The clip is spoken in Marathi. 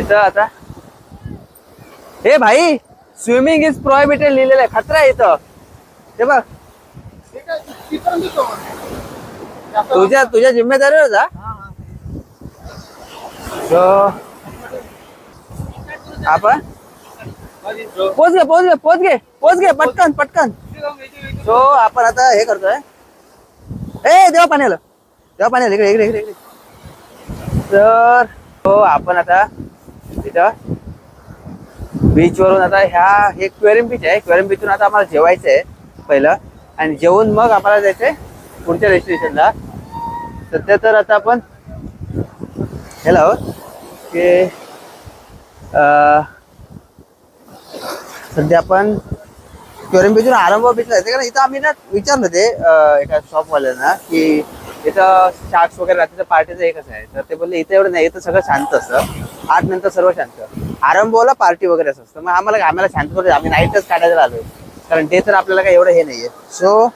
इथं आता हे भाई स्विमिंग इज प्रोहिबिटेड लिहिलेलं आहे. खतरा आहे इथं. हे बघ तुझ्या तुझ्या जिम्मेदारीवर जा. So, आपण पोच घे पटकन पटकन. सो आपण आता हे करतोय. ए देवा पाण्याला इकडे इकडे इकडे इकडे. तर हो आपण आता इथं बीच वरून आता हे क्वेरियम बीच आहे. क्वेरियम बीचून आता आम्हाला जेवायचं आहे पहिलं आणि जेवून मग आम्हाला जायचंय पुढच्या डेस्टिनेशनला. सध्या तर आता आपण हेला आहोत की सध्या आपण क्वेरियम बीचून आरंभ बीचला जायचं. कारण इथं आम्ही ना विचारलं ते एका शॉपवाल्यांना की इथं शार्क्स वगैरे रात्रीचं पार्टीचं हे कसं आहे. तर ते बोलले इथं एवढं नाही, इथं सगळं शांत असतं. 8 नंतर सर्व शांत. आरंभला पार्टी वगैरे असं असतं. मग आम्हाला शांत करू, आम्ही नाईटच काढायला आलोय कारण ते तर आपल्याला काही एवढं हे नाहीये. सो